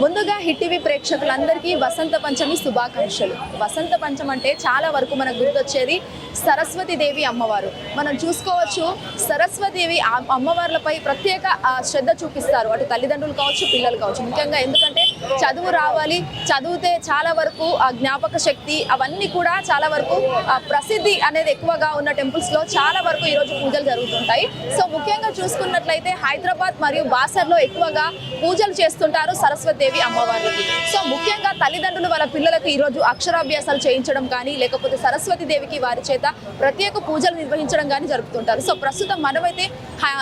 ముందుగా hit TV ప్రేక్షకులందరికీ వసంత పంచమి శుభాకాంక్షలు. వసంత పంచమి అంటే చాలా వరకు మనకు గుర్తొచ్చేది సరస్వతీదేవి అమ్మవారు. మనం చూసుకోవచ్చు సరస్వతీదేవి అమ్మవార్లపై ప్రత్యేక శ్రద్ధ చూపిస్తారు, అటు తల్లిదండ్రులు కావచ్చు పిల్లలు కావచ్చు. ముఖ్యంగా ఎందుకంటే చదువు రావాలి, చదివితే చాలా వరకు ఆ జ్ఞాపక శక్తి అవన్నీ కూడా చాలా వరకు ప్రసిద్ధి అనేది ఎక్కువగా ఉన్న టెంపుల్స్లో చాలా వరకు ఈరోజు పూజలు జరుగుతుంటాయి. సో ముఖ్యంగా చూసుకున్నట్లయితే హైదరాబాద్ మరియు బాసర్లో ఎక్కువగా పూజలు చేస్తుంటారు సరస్వతీదేవి అమ్మవారికి. సో ముఖ్యంగా తల్లిదండ్రులు వాళ్ళ పిల్లలకు ఈరోజు అక్షరాభ్యాసాలు చేయించడం కానీ లేకపోతే సరస్వతీదేవికి వారి చేత ప్రత్యేక పూజలు నిర్వహించడం కానీ జరుపుతుంటారు. సో ప్రస్తుతం మనమైతే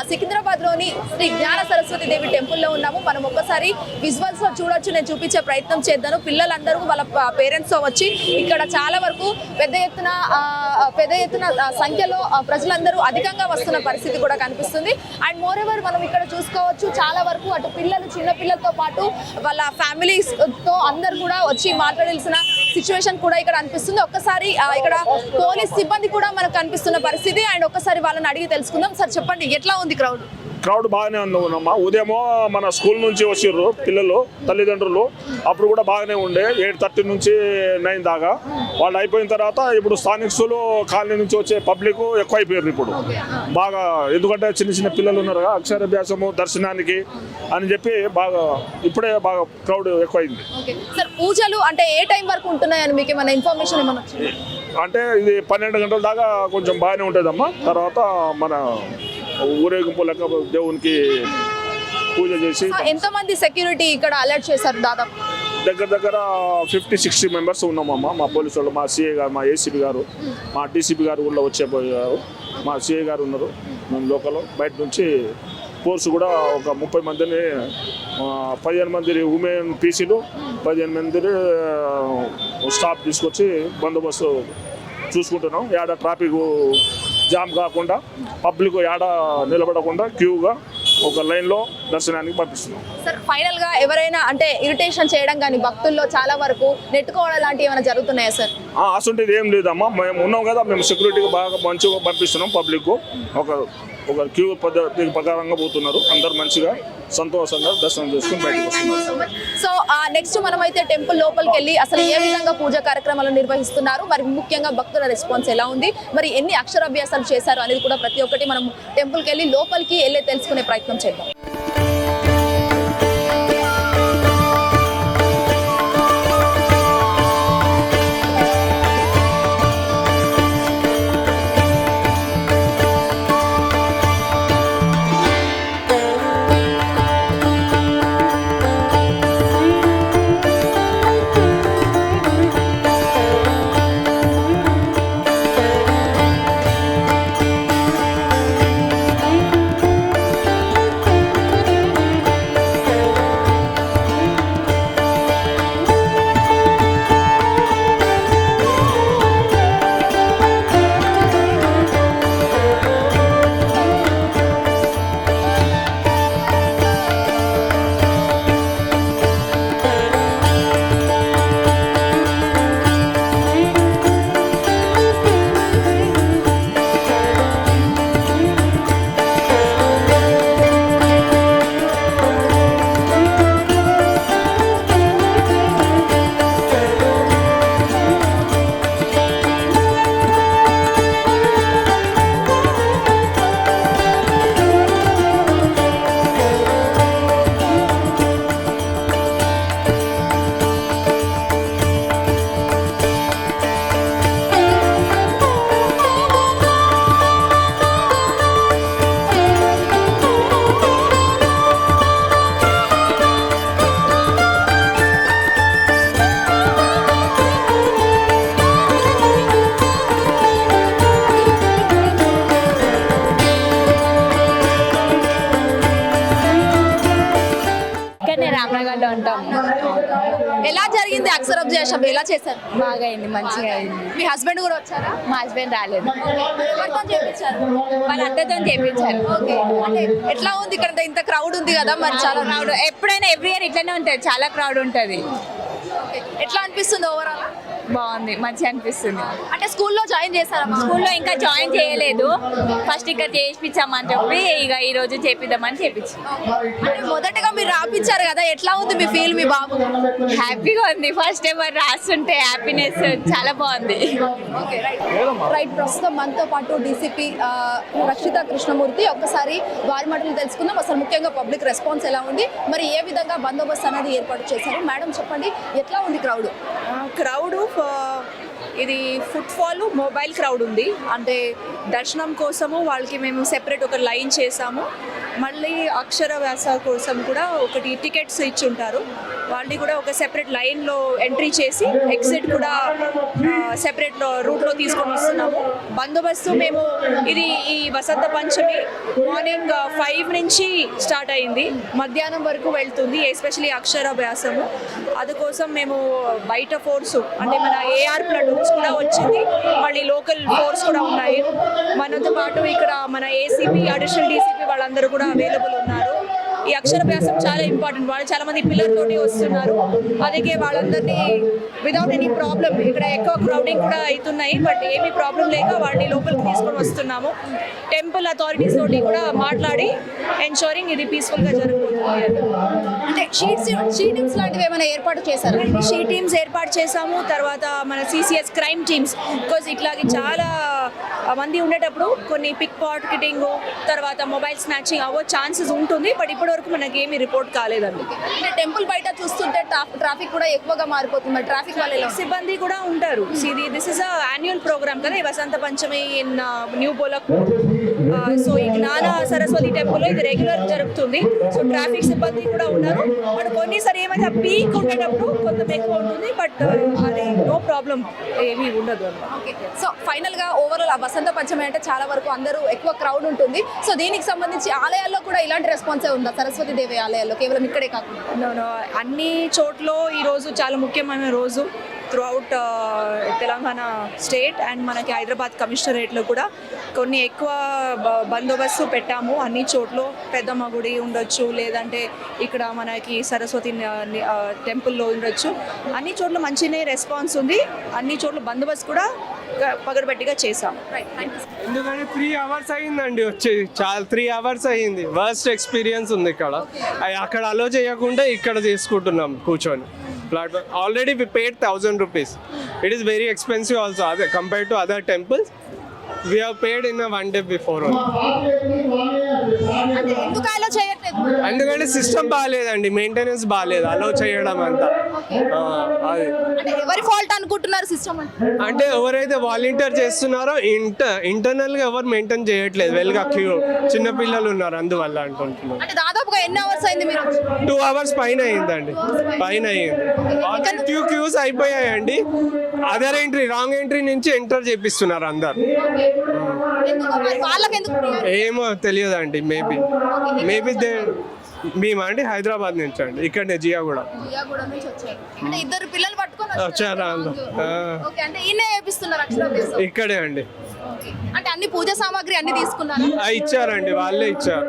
సికింద్రాబాద్లోని శ్రీ జ్ఞాన సరస్వతీదేవి టెంపుల్లో ఉన్నాము. మనం ఒక్కసారి విజువల్స్లో చూడొచ్చు, నేను చూపించే ప్రయత్నం చేద్దాను. పిల్లలందరూ వాళ్ళ పేరెంట్స్తో వచ్చి ఇక్కడ చాలా వరకు పెద్ద ఎత్తున సంఖ్యలో ప్రజలందరూ అధికంగా వస్తున్న పరిస్థితి కూడా కనిపిస్తుంది. అండ్ మోర్ ఎవర్ మనం ఇక్కడ చూసుకోవచ్చు చాలా వరకు అటు పిల్లలు చిన్న పిల్లలతో పాటు వాళ్ళ ఫ్యామిలీస్తో అందరు కూడా వచ్చి మాట్లాడాల్సిన సిచ్యువేషన్ కూడా ఇక్కడ అనిపిస్తుంది. ఒక్కసారి ఇక్కడ పోలీస్ సిబ్బంది కూడా మనకు కనిపిస్తున్న పరిస్థితి. అండ్ ఒక్కసారి వాళ్ళని అడిగి తెలుసుకుందాం. సార్ చెప్పండి, ఎట్లా ఉంది క్రౌడ్ బాగానే ఉన్నామా. ఉదయమో మన స్కూల్ నుంచి వచ్చిర్రు పిల్లలు తల్లిదండ్రులు, అప్పుడు కూడా బాగానే ఉండే 8:30 నుంచి 9 దాకా. వాళ్ళు అయిపోయిన తర్వాత ఇప్పుడు స్థానికులు కాలనీ నుంచి వచ్చే పబ్లిక్ ఎక్కువ అయిపోయారు ఇప్పుడు బాగా. ఎందుకంటే చిన్న చిన్న పిల్లలు ఉన్నారు అక్షరాభ్యాసము దర్శనానికి అని చెప్పి బాగా ఇప్పుడే బాగా క్రౌడ్ ఎక్కువైంది. సార్ పూజలు అంటే ఏ టైం వరకు ఉంటున్నాయని మీకు ఏమైనా ఇన్ఫర్మేషన్ ఏమైనా వచ్చింది? అంటే ఇది 12 గంటల దాకా కొంచెం బాగానే ఉంటుందమ్మా. తర్వాత మన ఊరేగింపు లెక్క దేవునికి పూజ చేసి. ఎంతమంది సెక్యూరిటీ ఇక్కడ అలర్ట్ చేశారు? దాదాపు దగ్గర 50-60 మెంబర్స్ ఉన్నామమ్మా. మా పోలీసు వాళ్ళు, మా సిఐ గారు, మా ఏసీపీ గారు, మా డీసీపీ గారు కూడా వచ్చేపోయారు. మా సిఐ గారు ఉన్నారు. మేము లోకల్ బయట నుంచి ఫోర్స్ కూడా ఒక 30 మందిని, 15 మంది ఉమెన్ పీసీలు, 15 మంది స్టాఫ్ తీసుకొచ్చి బందోబస్తు చూసుకుంటున్నాం. ఏడ ట్రాఫిక్ జామ్ కాకుండా పబ్లిక్ ఏడ నిలబడకుండా క్యూగా ఒక లైన్లో దర్శనానికి పంపిస్తున్నాం. సార్ ఫైనల్ గా ఎవరైనా అంటే ఇరిటేషన్ చేయడం కానీ భక్తుల్లో చాలా వరకు నెట్టుకోవడం లాంటివి ఏమైనా జరుగుతున్నాయా సార్? అసలు ఏం లేదమ్మా. మేము ఉన్నాం కదా, మేము సెక్యూరిటీకి బాగా మంచిగా పంపిస్తున్నాం. పబ్లిక్ ఒక క్యూ పద్ధతి ప్రకారంగా పోతున్నారు. అందరు మంచిగా సంతోషంగా దర్శనం చేసుకుని బయటకు వస్తున్నారు. సో నెక్స్ట్ మనమైతే టెంపుల్ లోపలికి వెళ్ళి అసలు ఏ విధంగా పూజా కార్యక్రమాలు నిర్వహిస్తున్నారు, మరి ముఖ్యంగా భక్తుల రెస్పాన్స్ ఎలా ఉంది, మరి ఎన్ని అక్షరాభ్యాసాలు చేశారు అనేది కూడా ప్రతి ఒక్కటి మనం టెంపుల్కి వెళ్ళి లోపలికి వెళ్ళి తెలుసుకునే ప్రయత్నం చేద్దాం. రామనగర్లో ఉంటాం. ఎలా జరిగింది అక్షరాభ్యాసం? ఎలా చేశారు? బాగా అయింది, మంచిగా అయింది. మీ హస్బెండ్ కూడా వచ్చారా? మా హస్బెండ్ రాలేదు, ఎవరితో చేయించారు? వాళ్ళ అత్తతో చేయించారు. ఓకే, అంటే ఎట్లా ఉంది ఇక్కడ? ఇంత క్రౌడ్ ఉంది కదా, మరి చాలా క్రౌడ్ ఎప్పుడైనా ఎవ్రీ ఇయర్ ఇట్లనే ఉంటుంది, చాలా క్రౌడ్ ఉంటుంది. ఎట్లా అనిపిస్తుంది ఓవరాల్? బాగుంది, మంచిగా అనిపిస్తుంది. అంటే స్కూల్లో జాయిన్ చేశారా స్కూల్లో ఇంకా జాయిన్ చేయలేదు, ఫస్ట్ ఇక్కడ చేయించామని చెప్పి ఇక ఈ రోజు చేపిద్దామని చేపించి. అంటే మొదటగా మీరు రాపించారు కదా, ఎట్లా ఉంది మీ ఫీల్ మీ బాబు? హ్యాపీగా ఉంది, ఫస్ట్ ఎవరు రాస్తుంటే హ్యాపీనెస్ చాలా బాగుంది. రైట్, ప్రస్తుతం మనతో పాటు డీసీపీ రక్షిత కృష్ణమూర్తి, ఒక్కసారి వారి మాటలు తెలుసుకుందాం. అసలు ముఖ్యంగా పబ్లిక్ రెస్పాన్స్ ఎలా ఉంది, మరి ఏ విధంగా బందోబస్తు అనేది ఏర్పాటు చేశారు? మేడం చెప్పండి, ఎట్లా ఉంది క్రౌడ్? క్రౌడ్ ఇది ఫుట్ఫాల్ మొబైల్ క్రౌడ్ ఉంది. అంటే దర్శనం కోసము వాళ్ళకి మేము సెపరేట్ ఒక లైన్ చేసాము. మళ్ళీ అక్షర వ్యాస కోసం కూడా ఒకటి టికెట్స్ ఇచ్చి ఉంటారు, వాళ్ళని కూడా ఒక సెపరేట్ లైన్లో ఎంట్రీ చేసి ఎగ్జిట్ కూడా సెపరేట్ రూట్లో తీసుకొని వస్తున్నాము. బందోబస్తు మేము ఇది ఈ వసంత పంచమి మార్నింగ్ 5 నుంచి స్టార్ట్ అయింది, మధ్యాహ్నం వరకు వెళ్తుంది, ఎస్పెషలీ అక్షర వ్యాసము. అందుకోసం మేము బయట ఫోర్సు అంటే మన ఏఆర్ ప్లటూన్స్ కూడా వచ్చింది, మళ్ళీ లోకల్ ఫోర్స్ కూడా ఉన్నాయి. మనతో పాటు ఇక్కడ మన ఏసీపీ అడిషనల్ డీసీపీ వాళ్ళందరూ కూడా అవైలబుల్ ఉన్నారు. ఈ అక్షరాభ్యాసం చాలా ఇంపార్టెంట్, వాళ్ళు చాలా మంది పిల్లర్ తోటి వస్తున్నారు, అందుకే వాళ్ళందరినీ వితౌట్ ఎనీ ప్రాబ్లం, ఇక్కడ ఎక్కువ క్రౌడింగ్ కూడా అవుతున్నాయి బట్ ఏమీ ప్రాబ్లం లేక వాళ్ళని లోపలికి తీసుకొని వస్తున్నాము. టెంపుల్ అథారిటీస్ తోటి కూడా మాట్లాడి ఎన్షూరింగ్ ఇది పీస్ఫుల్గా జరుగుతుంది. అంటే షీటింగ్స్ లాంటివి ఏమైనా ఏర్పాటు చేశారు? షీ టీమ్స్ ఏర్పాటు చేసాము, తర్వాత మన సిసిఎస్ క్రైమ్ టీమ్స్, బికాజ్ ఇట్లాగే చాలా మంది ఉండేటప్పుడు కొన్ని పిక్ పాకెటింగ్ తర్వాత మొబైల్ స్నాచింగ్ అవో ఛాన్సెస్ ఉంటుంది, బట్ ఇప్పటి వరకు మనకి ఏమీ రిపోర్ట్ కాలేదండి. అంటే టెంపుల్ బయట చూస్తుంటే ట్రాఫిక్ కూడా ఎక్కువగా మారిపోతుంది, మరి ట్రాఫిక్ వల్ల సిబ్బంది కూడా ఉంటారు. దిస్ ఇస్ యాన్యువల్ ప్రోగ్రామ్ కదా, ఈ వసంత పంచమి ఇన్ న్యూ బోలక్పూర్. సో ఈ జ్ఞాన సరస్వతి టెంపుల్లో ఇది రెగ్యులర్ జరుగుతుంది, సో ట్రాఫిక్ సిబ్బంది కూడా ఉన్నారు. బట్ కొన్నిసారి ఏమైనా పీక్ ఉండేటప్పుడు కొంచెం ఎక్కువ ఉంటుంది, బట్ అది నో ప్రాబ్లం, ఏమీ ఉండదు అన్నమాట. సో ఫైనల్ గా ఓవరాల్ ఆ వసంత పంచమి అంటే చాలా వరకు అందరూ ఎక్కువ క్రౌడ్ ఉంటుంది. సో దీనికి సంబంధించి ఆలయాల్లో కూడా ఇలాంటి రెస్పాన్సే ఉందా? సరస్వతి దేవి ఆలయాల్లో కేవలం ఇక్కడే కాకుండా అన్ని చోట్ల ఈ రోజు చాలా ముఖ్యమైన రోజు త్రూఅవుట్ తెలంగాణ స్టేట్ అండ్ మనకి హైదరాబాద్ కమిషనరేట్లో కూడా కొన్ని ఎక్కువ బందోబస్తు పెట్టాము. అన్ని చోట్ల పెద్దమ్మ గుడి ఉండొచ్చు, లేదంటే ఇక్కడ మనకి సరస్వతి టెంపుల్లో ఉండొచ్చు, అన్ని చోట్ల మంచినే రెస్పాన్స్ ఉంది. అన్ని చోట్ల బందోబస్తు కూడా పగడబెట్టిగా చేసాము. ఎందుకంటే 3 hours అయ్యిందండి వచ్చేది, చాలా 3 hours అయ్యింది. వర్స్ట్ ఎక్స్పీరియన్స్ ఉంది ఇక్కడ. అక్కడ అలో చేయకుండా ఇక్కడ చేసుకుంటున్నాం కూర్చొని. Platform already we paid 1000 rupees. It is very expensive also compared to other temples. We have paid in a 1 day before only. అంటే ఎందుకు అలా చేయట్లేదు? ఎందుకంటే సిస్టమ్ బాగాలేదండి, మెయింటెనెన్స్ బాగాలేదు అలో చేయడం అంతా. అది అంటే ఎవరి ఫాల్ట్ అనుకుంటున్నారు సిస్టమ్ అంటే ఎవరైతే వాలంటీర్ చేస్తున్నారో ఇంటర్నల్గా ఎవరు మెయింటైన్ చేయట్లేదు వెల్గా. క్యూ చిన్నపిల్లలు ఉన్నారు అందువల్ల అంటున్నారు. అంటే దాదాపుగా ఎన్ని అవర్స్ అయింది మీరు? 2 hours పైన అయిందండి, పైన అయింది. క్యూస్ అయిపోయాయండి. అదర్ ఎంట్రీ రాంగ్ ఎంట్రీ నుంచి ఎంటర్ చేపిస్తున్నారు అందరు. ఎందుకు మరి వాళ్ళకి ఎందుకు? ఏమో తెలియదండి, మేబీ మేము అండి హైదరాబాద్ నుంచి అండి, ఇక్కడనే జియాగూడ మియాగూడ నుంచి వచ్చారు. అంటే ఇద్దరు పిల్లలు పట్టుకొని వచ్చారా? ఓకే, అంటే ఈయనే చేపిస్తున్నారు అక్షరాభ్యాసం ఇక్కడే అండి. అంటే అన్ని పూజ సామాగ్రి అన్ని తీసుకున్నారు? ఇచ్చారండి, వాళ్ళే ఇచ్చారు,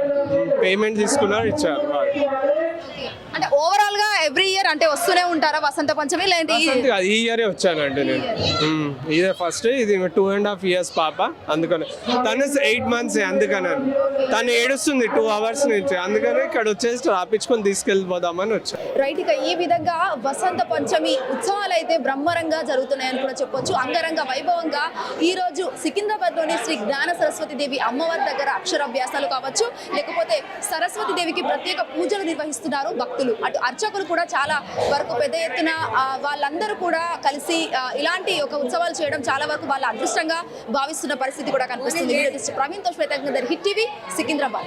పేమెంట్ తీసుకున్నారు, ఇచ్చారు వాళ్ళు. అంటే ఓవరాల్ గా ఎవ్రీ ఇయర్ అంటే వస్తూనే ఉంటారా వసంత పంచమి? లేదంటే ఈ ఇయరే వచ్చానండి నేను. ఇదే ఫస్ట్, ఇది 2.5 years పాప, అందుకని తను 8 months, అందుకని తను ఏడుస్తుంది 2 hours నుంచి, అందుకని ఇక్కడ వచ్చేసి రాపించుకొని తీసుకెళ్ళిపోదామని వచ్చాను. రైట్, ఇక ఈ విధంగా వసంత పంచమి ఉత్సవాలు అయితే బ్రహ్మరంగా జరుగుతున్నాయని కూడా చెప్పొచ్చు. అంగరంగ వైభవంగా ఈ రోజు సికింద్రాబాద్లోని శ్రీ జ్ఞాన సరస్వతి దేవి అమ్మవారి దగ్గర అక్షరాభ్యాసాలు కావచ్చు, లేకపోతే సరస్వతి దేవికి ప్రత్యేక పూజలు నిర్వహిస్తున్నారు భక్తులు. అటు అర్చకులు కూడా చాలా వరకు పెద్ద ఎత్తున వాళ్ళందరూ కూడా కలిసి ఇలాంటి ఒక ఉత్సవాలు చేయడం చాలా వరకు వాళ్ళ అదృష్టంగా భావిస్తున్న పరిస్థితి కూడా కనిపిస్తుంది. ప్రవీణ్ తో శ్వేత హిట్ టీవీ, సికింద్రాబాద్.